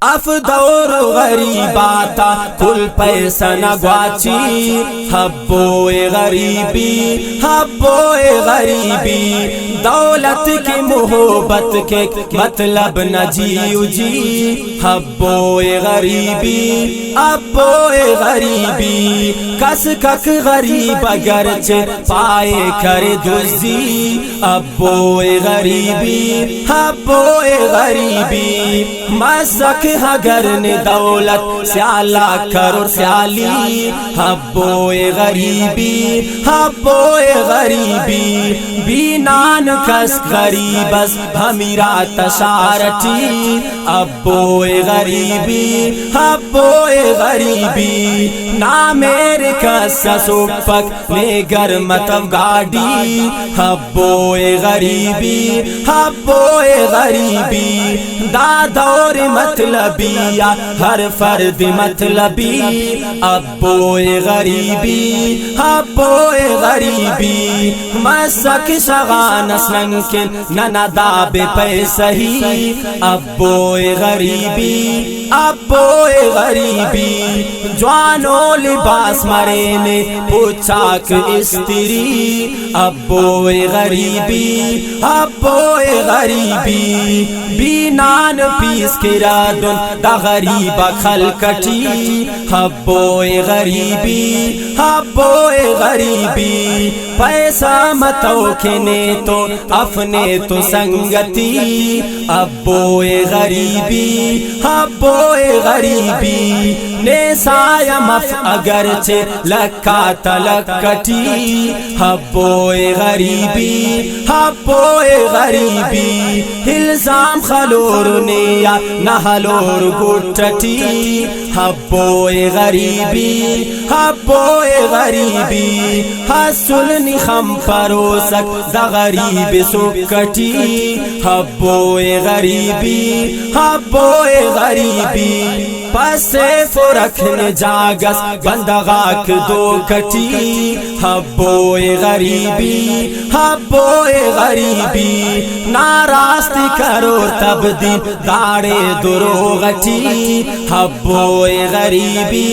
افدور غریباتا کل پیسہ نگواچی حبوئے غریبی حبوئے غریبی دولت کی محبت کے مطلب نہ جیو جی حبوئے غریبی حبوئے غریبی کس کک غریب اگرچہ پائے کر دزی حبوئے غریبی حبوئے غریبی مزک اگر نے دولت سیالا کرو سیالی حبوئے غریبی حبوئے غریبی بینان کس غریبس ہمیرا تشارٹی حبوئے غریبی حبوئے غریبی نا میرے کس سوپک نیگر متو گاڑی حبوئے غریبی حبوئے غریبی دادور مطلبیا ہر فرد مطلبی حبوئے غریبی حبوئے غریبی مسک شغانس ننکن ننداب پیسہی حبوئے غریبی حبوئے غریبی جوانو لباس مرینے پوچھاک استری حبوئے غریبی حبوئے غریبی بینان پیس کرادن دا غریب خلکٹی حبوئے غریبی حبوئے غریبی پیسہ متو کھنے تو اپنے تو سنگتی حبوئے غریبی حبوئے غریبی نیسایا مف اگرچہ لکا تلکٹی حبوئے غریبی حبوئے غریبی الزام خلور نیا نہلور گٹٹی حبوئے غریبی حبوئے غریبی حسن خم پروسک دا غریب سکٹی حبوئے غریبی حبوئے غریبی پسے فرکھن جاگس بندغاک دو کٹی حبوئے غریبی حبوئے غریبی ناراستی کرو تبدیل داڑے دروغٹی حبوئے غریبی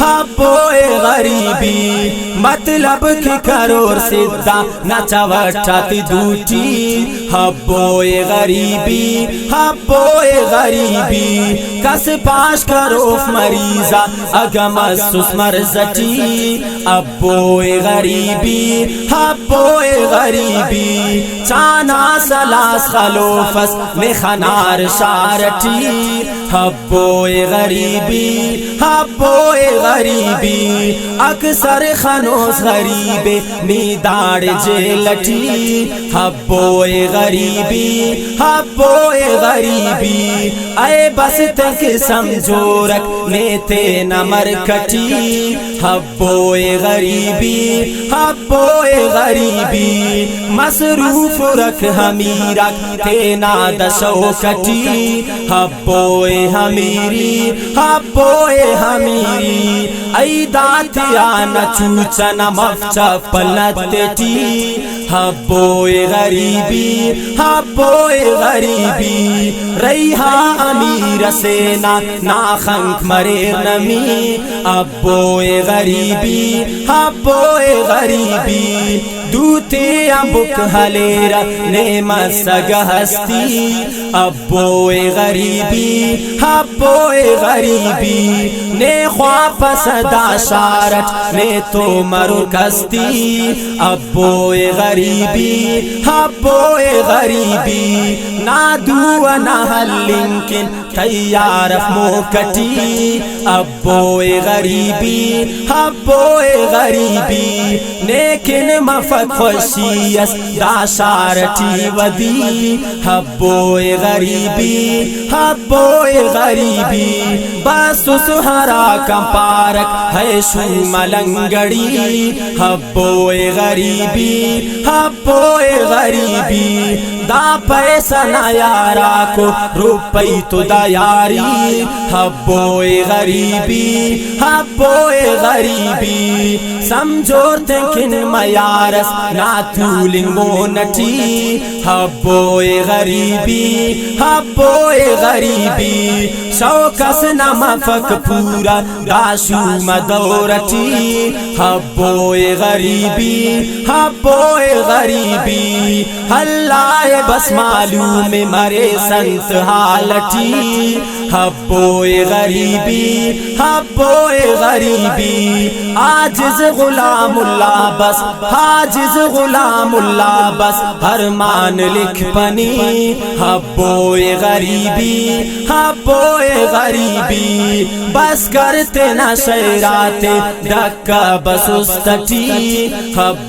حبوئے غریبی مطلب کی کرور سدھا نچوٹاتی دوٹی حبوئے غریبی حبوئے غریبی کس پاش کروف مریضہ اگم سس مرزٹی حبوئے غریبی حبوئے غریبی چانا سلاس خلوفس مخنار شارٹی حبوئے غریبی حبوئے غریبی اکثر خنوس غریب نیداڑ جیلٹی حبوئے غریبی حبوئے غریبی اے بس تک سمجھو رکھ نیتے نمر کٹی حبوئے غریبی حبوئے غریبی مصروف رکھ ہمیرک تینا دشو کٹی حبوئے ہمیری حبوئے ہمیری ای داتیانا چوچنا مفچا پلتتی حبوئے غریبی حبوئے غریبی ریحا امیر سینا ناخنک مریر نمی حبوئے غریبی حبوئے غریبی دوتے امبک حلیرہ نعمت سگہ ہستی حبوئے غریبی حبوئے غریبی نے خواب صدا شارٹ نے تو مرور کستی حبوئے غریبی حبوئے غریبی نادو نحل لنکن تیارف موکٹی حبوئے غریبی حبوئے غریبی نیکن مفق خوشیس دا شارٹی ودی حبوئے غریبی حبوئے غریبی بس سہرا کا پارک ہے شو ملنگڑی حبوئے غریبی حبوئے غریبی دا پیسہ نہ یارا کو روپئی تو دا یاری حبوئے غریبی حبوئے غریبی سمجھو تکن میارس ناتولنگ مونٹی حبوئے غریبی حبوئے غریبی شوکس نمفک پورا داشو مدورتی حبوئے غریبی حبوئے غریبی اللہ بس معلوم مرے سنت حالتی حبوئے غریبی حبوئے غریبی عاجز غلام اللہ بس عاجز غلام اللہ بس فرمان لکھ پنی حبوئے غریبی حبوئے غریبی بس کرتے نہ شیرات دکا بس استٹی